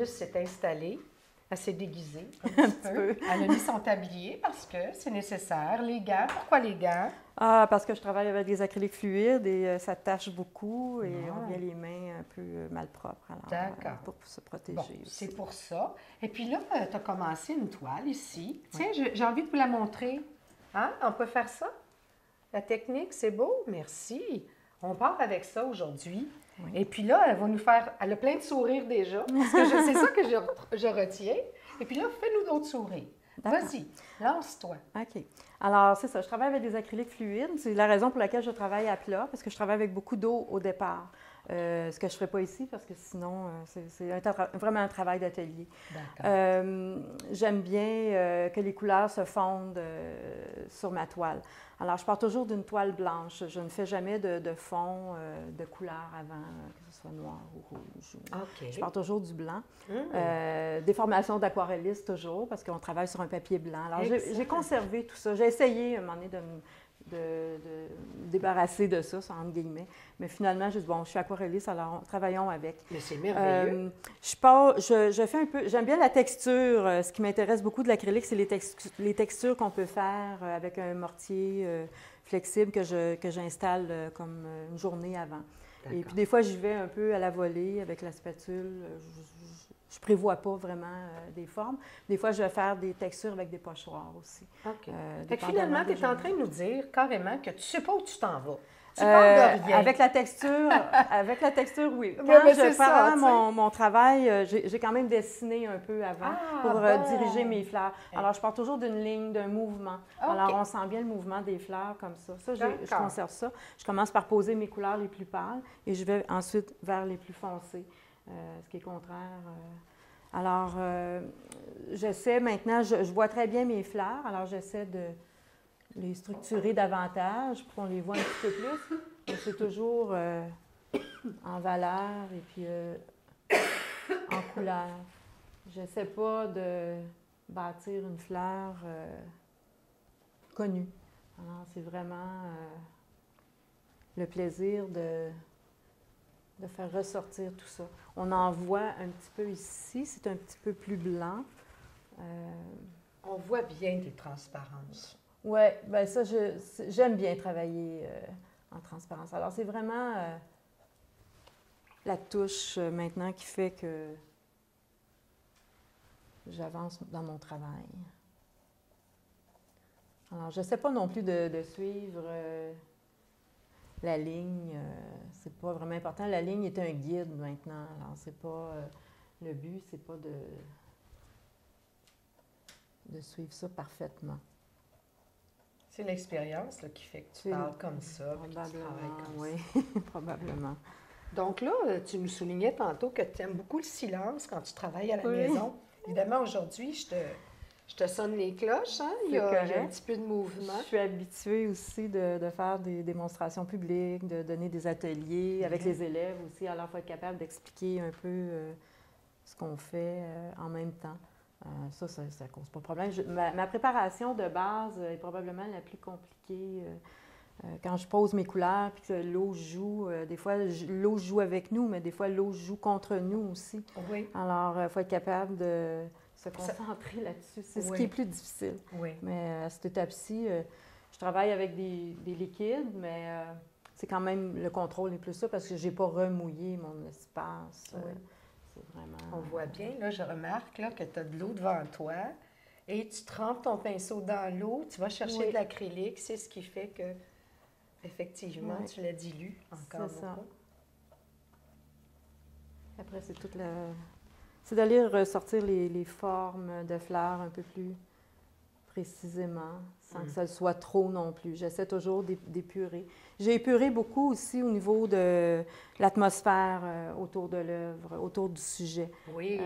Luce s'est installée. Elle s'est déguisée un petit peu. Elle a mis son tablier parce que c'est nécessaire. Les gants, pourquoi les gants? Ah, parce que je travaille avec des acryliques fluides et ça tâche beaucoup et on vient les mains un peu malpropres. D'accord. Pour se protéger Bon, aussi. c'est pour ça. Et puis là, tu as commencé une toile ici. Tiens, j'ai envie de vous la montrer. Hein? On peut faire ça? La technique, c'est beau? Merci. On part avec ça aujourd'hui. Oui. Et puis là, elle va nous faire... Elle a plein de sourires déjà, parce que c'est ça que je retiens. Et puis là, fais-nous d'autres sourires. Vas-y, lance-toi. OK. Alors, c'est ça. Je travaille avec des acryliques fluides. C'est la raison pour laquelle je travaille à plat, parce que je travaille avec beaucoup d'eau au départ. Ce que je ne ferai pas ici, parce que sinon, c'est vraiment un travail d'atelier. J'aime bien que les couleurs se fondent sur ma toile. Alors, je pars toujours d'une toile blanche. Je ne fais jamais de fond de couleur avant, que ce soit noir ou rouge. Okay. Je pars toujours du blanc. Des formations d'aquarelliste toujours, parce qu'on travaille sur un papier blanc. Alors, j'ai conservé tout ça. J'ai essayé à un moment donné de me débarrasser de ça, entre guillemets. Mais finalement, je dis, bon, je suis aquarelliste, alors travaillons avec. Mais c'est merveilleux. Je fais un peu... J'aime bien la texture. Ce qui m'intéresse beaucoup de l'acrylique, c'est les textures qu'on peut faire avec un mortier flexible que j'installe comme une journée avant. Et puis des fois, j'y vais un peu à la volée avec la spatule. Je ne prévois pas vraiment des formes. Des fois, je vais faire des textures avec des pochoirs aussi. OK. Fait que finalement, tu es en train de nous dire carrément que tu ne sais pas où tu t'en vas. Tu parles de rien. Avec la texture, oui. Quand je prends mon travail, j'ai quand même dessiné un peu avant pour diriger mes fleurs. Alors, je pars toujours d'une ligne, d'un mouvement. Alors, on sent bien le mouvement des fleurs comme ça. Ça, je conserve ça. Je commence par poser mes couleurs les plus pâles et je vais ensuite vers les plus foncées. Ce qui est contraire. Alors, j'essaie maintenant, je vois très bien mes fleurs, alors j'essaie de les structurer davantage pour qu'on les voit un petit peu plus. Donc, c'est toujours en valeur et puis en couleur. J'essaie pas de bâtir une fleur connue. Alors, c'est vraiment le plaisir de faire ressortir tout ça. On en voit un petit peu ici, c'est un petit peu plus blanc. On voit bien des transparences. Oui, bien ça, j'aime bien travailler en transparence. Alors, c'est vraiment la touche maintenant qui fait que j'avance dans mon travail. Alors, je ne sais pas non plus de suivre... la ligne, c'est pas vraiment important. La ligne est un guide maintenant. Alors, c'est pas... le but, c'est pas de suivre ça parfaitement. C'est l'expérience qui fait que tu parles comme ça, puis que tu travailles comme ça. Probablement. Donc là, tu nous soulignais tantôt que tu aimes beaucoup le silence quand tu travailles à la maison. Évidemment, aujourd'hui, je te sonne les cloches, hein? Il y a un petit peu de mouvement. Je suis habituée aussi de faire des démonstrations publiques, de donner des ateliers avec les élèves aussi. Alors, il faut être capable d'expliquer un peu ce qu'on fait en même temps. Ça ne cause pas de problème. Ma préparation de base est probablement la plus compliquée. Quand je pose mes couleurs puis que l'eau joue, des fois, l'eau joue avec nous, mais des fois, l'eau joue contre nous aussi. Oui. Alors, il faut être capable de se concentrer là-dessus. C'est ce qui est plus difficile. Oui. Mais à cette étape-ci, je travaille avec des liquides, mais c'est quand même le contrôle est plus ça parce que je n'ai pas remouillé mon espace. Oui. C'est vraiment... On voit bien, là, je remarque là, que tu as de l'eau devant toi et tu trempes ton pinceau dans l'eau, tu vas chercher de l'acrylique, c'est ce qui fait que, effectivement, tu la dilues encore beaucoup. Ça. Après, c'est toute la... C'est d'aller ressortir les formes de fleurs un peu plus précisément, sans que ça soit trop non plus. J'essaie toujours d'épurer. J'ai épuré beaucoup aussi au niveau de l'atmosphère autour de l'œuvre, autour du sujet. Oui.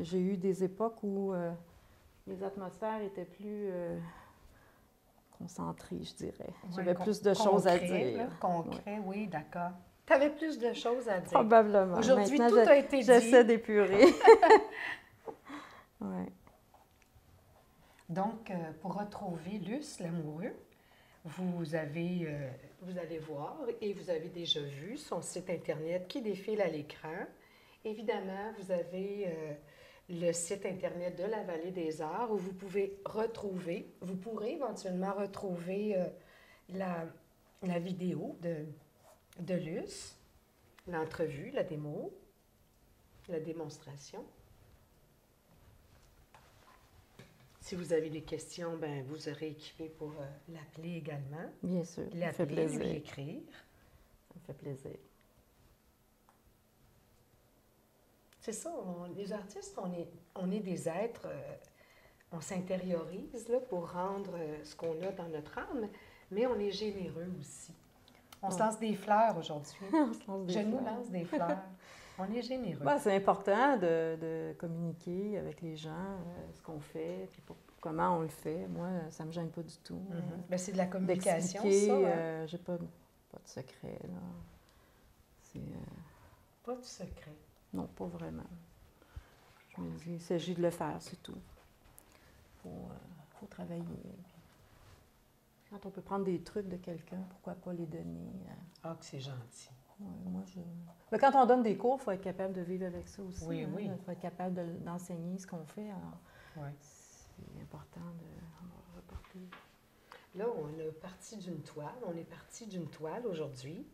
J'ai eu des époques où les atmosphères étaient plus concentrées, je dirais. J'avais plus de choses à dire. Là, concret, oui, d'accord. Tu avais plus de choses à dire. Probablement. Aujourd'hui, tout a été dit. J'essaie d'épurer. Oui. Donc, pour retrouver Luce, l'amoureux, vous allez voir et vous avez déjà vu son site Internet qui défile à l'écran. évidemment, vous avez le site Internet de la Vallée des Arts où vous pourrez éventuellement retrouver la vidéo de Luce, l'entrevue, la démo, la démonstration. Si vous avez des questions, ben vous serez équipé pour l'appeler également. Bien sûr, ça me fait plaisir. Lui écrire. Ça me fait plaisir. C'est ça, les artistes, on est des êtres, on s'intériorise là, pour rendre ce qu'on a dans notre âme, mais on est généreux aussi. On se lance des fleurs aujourd'hui. Je nous lance des fleurs. On est généreux. Ben, c'est important de communiquer avec les gens, ce qu'on fait, puis comment on le fait. Moi, ça ne me gêne pas du tout. Ben, c'est de la communication, ça. J'ai pas de secret, là. Pas de secret. Non, pas vraiment. Je me dis, il s'agit de le faire, c'est tout. Faut travailler. Quand on peut prendre des trucs de quelqu'un, pourquoi pas les donner? Ah, que c'est gentil. Ouais, mais quand on donne des cours, il faut être capable de vivre avec ça aussi. Oui, oui. Il faut être capable d'enseigner ce qu'on fait. Alors, oui. C'est important de reporter. Là, on est parti d'une toile aujourd'hui.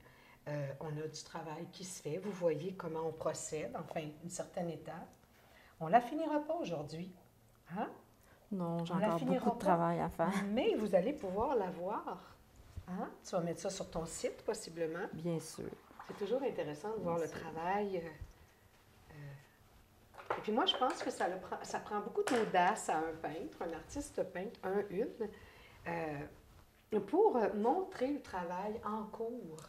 On a du travail qui se fait. Vous voyez comment on procède, enfin, une certaine étape. On ne la finira pas aujourd'hui. Hein? Non, j'ai encore beaucoup de travail à faire. Mais vous allez pouvoir la voir. Hein? Tu vas mettre ça sur ton site, possiblement. Bien sûr. C'est toujours intéressant de voir le travail. Et puis moi, je pense que ça prend beaucoup d'audace à un peintre, un artiste peintre, pour montrer le travail en cours.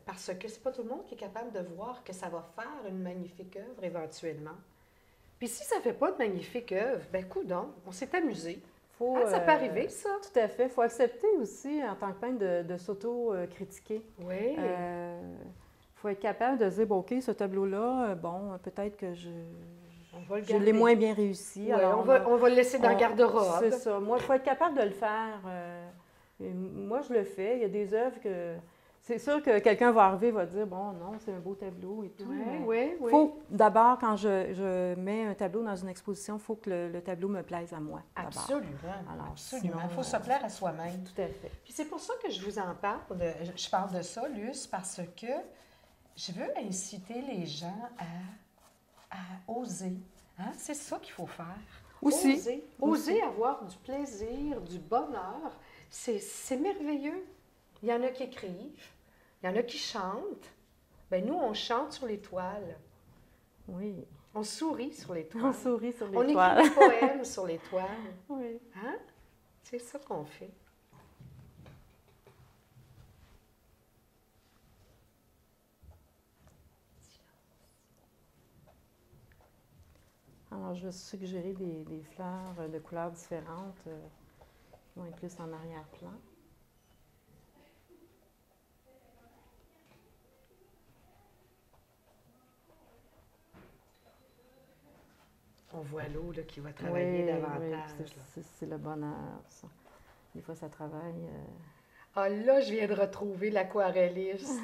Parce que c'est pas tout le monde qui est capable de voir que ça va faire une magnifique œuvre éventuellement. Puis si ça ne fait pas de magnifique œuvre, ben coudonc, on s'est amusé. Ça peut arriver, ça. Tout à fait. Il faut accepter aussi, en tant que peintre, de s'auto-critiquer. Oui. Il faut être capable de dire, bon, OK, ce tableau-là, bon, peut-être que je l'ai moins bien réussi. Oui, alors on va le laisser dans le garde-robe. C'est ça. Moi, il faut être capable de le faire. Moi, je le fais. Il y a des œuvres que... C'est sûr que quelqu'un va arriver et va dire, bon, non, c'est un beau tableau et tout. Oui. Faut d'abord, quand je mets un tableau dans une exposition, il faut que le tableau me plaise à moi. Absolument. Alors, absolument. Il faut se plaire à soi-même. Tout à fait. Puis c'est pour ça que je vous en parle. Je parle de ça, Luce, parce que je veux inciter les gens à oser. Hein? C'est ça qu'il faut faire. Aussi. Oser avoir du plaisir, du bonheur. C'est merveilleux. Il y en a qui écrivent. Il y en a qui chantent. Bien, nous, on chante sur les toiles. Oui. On sourit sur les toiles. On sourit sur les toiles. On écrit des poèmes sur les toiles. Oui. Hein? C'est ça qu'on fait. Alors, je vais suggérer des fleurs de couleurs différentes qui vont être plus en arrière-plan. On voit l'eau qui va travailler davantage. Oui, c'est le bonheur, ça. Des fois, ça travaille... Ah là, je viens de retrouver l'aquarelliste.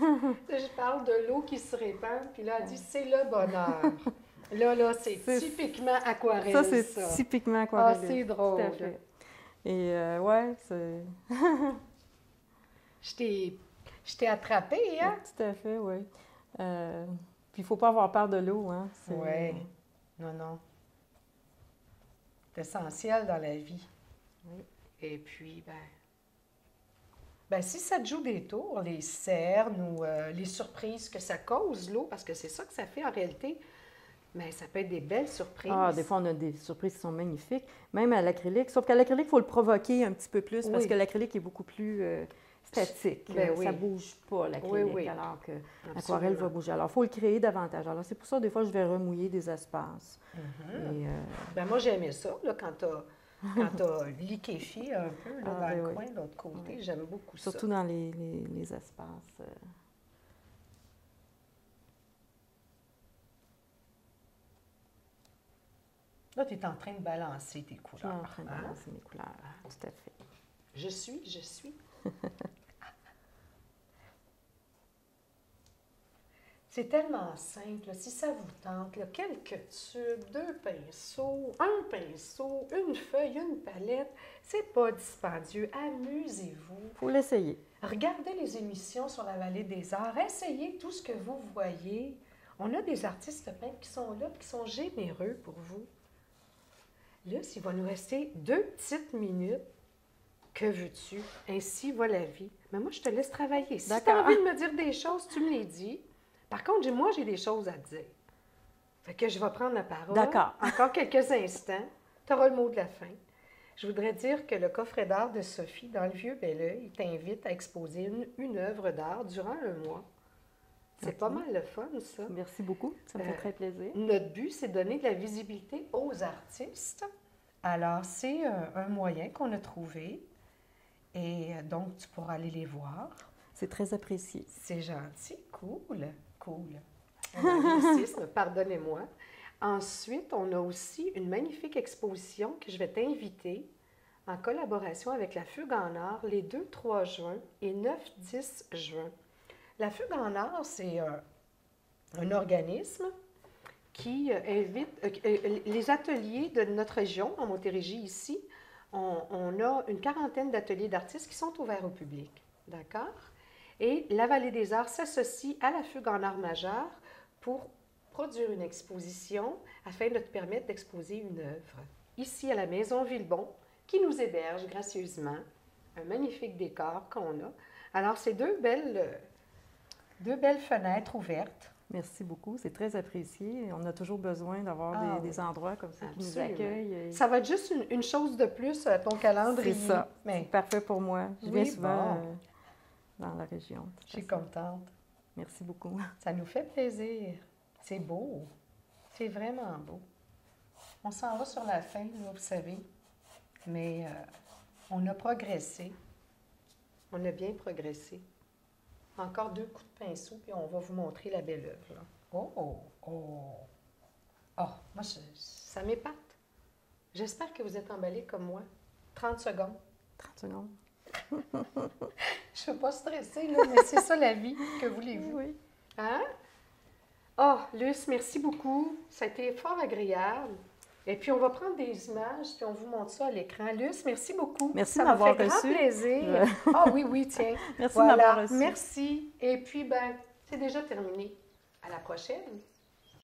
Je parle de l'eau qui se répand, puis là, elle dit, c'est le bonheur. Là, c'est typiquement aquarelle, ça. C'est typiquement aquarelle. Ah, c'est drôle. Tout à fait. Et ouais, c'est... Je t'ai attrapée, hein? Tout à fait, oui. Puis il ne faut pas avoir peur de l'eau, hein? Oui. Non. C'est essentiel dans la vie. Oui. Et puis, ben, si ça te joue des tours, les cernes ou les surprises que ça cause, l'eau, parce que c'est ça que ça fait en réalité, mais ça peut être des belles surprises. Ah, des fois, on a des surprises qui sont magnifiques, même à l'acrylique. Sauf qu'à l'acrylique, il faut le provoquer un petit peu plus parce que l'acrylique est beaucoup plus statique. Ça ne bouge pas, l'acrylique, alors que l'aquarelle va bouger. Alors, il faut le créer davantage. Alors, c'est pour ça, des fois, je vais remouiller des espaces. Ben, moi, j'aimais ça, là, quand tu as liquéfié un peu là, dans le coin, de l'autre côté. J'aime beaucoup ça. Surtout dans les espaces. Là, tu es en train de balancer tes couleurs. Je suis en train de balancer mes couleurs, tout à fait. Je suis. C'est tellement simple. Si ça vous tente, là, quelques tubes, 2 pinceaux, un pinceau, une feuille, une palette, c'est pas dispendieux. Amusez-vous. Il faut l'essayer. Regardez les émissions sur la Vallée des Arts. Essayez tout ce que vous voyez. On a des artistes peintres qui sont là, qui sont généreux pour vous. Là, s'il va nous rester 2 petites minutes, que veux-tu? Ainsi va la vie. Mais moi, je te laisse travailler. Si tu as envie de me dire des choses, tu me les dis. Par contre, moi, j'ai des choses à te dire. Fait que je vais prendre la parole. D'accord. Encore quelques instants. Tu auras le mot de la fin. Je voudrais dire que le coffret d'art de Sophie, dans le Vieux-Belleuil, t'invite à exposer une œuvre d'art durant un mois. C'est pas mal le fun, ça. Merci beaucoup. Ça me fait très plaisir. Notre but, c'est de donner de la visibilité aux artistes. Alors, c'est un moyen qu'on a trouvé. Et donc, tu pourras aller les voir. C'est très apprécié. C'est gentil. Cool. Cool. Anglicisme, pardonnez-moi. Ensuite, on a aussi une magnifique exposition que je vais t'inviter en collaboration avec la Fugue en Art les 2, 3 juin et 9, 10 juin. La Fugue en Art, c'est un organisme qui invite les ateliers de notre région, en Montérégie ici. On a une quarantaine d'ateliers d'artistes qui sont ouverts au public. D'accord? Et la Vallée des Arts s'associe à la Fugue en Art majeur pour produire une exposition afin de te permettre d'exposer une œuvre. Ici, à la Maison Villebon, qui nous héberge gracieusement. Un magnifique décor qu'on a. Alors, c'est deux belles fenêtres ouvertes. Merci beaucoup, c'est très apprécié. On a toujours besoin d'avoir des endroits comme ça qui nous accueillent. Ça va être juste une chose de plus à ton calendrier. C'est ça, c'est parfait pour moi. Je viens souvent dans la région. Je suis contente. Merci beaucoup. Ça nous fait plaisir. C'est beau. C'est vraiment beau. On s'en va sur la fin, là, vous savez. Mais on a progressé. On a bien progressé. Encore 2 coups de pinceau, puis on va vous montrer la belle œuvre. Là. Oh! Moi, ça m'épate. J'espère que vous êtes emballés comme moi. 30 secondes. 30 secondes. Je ne suis pas stressée, là, mais c'est ça la vie. Que voulez-vous? Oui. Hein? Luce, merci beaucoup. Ça a été fort agréable. Et puis, on va prendre des images, puis on vous montre ça à l'écran. Luce, merci beaucoup. Merci de m'avoir reçu. Ça m'a fait grand plaisir. Oui, tiens. Merci de m'avoir reçu. Merci. Et puis, c'est déjà terminé. À la prochaine.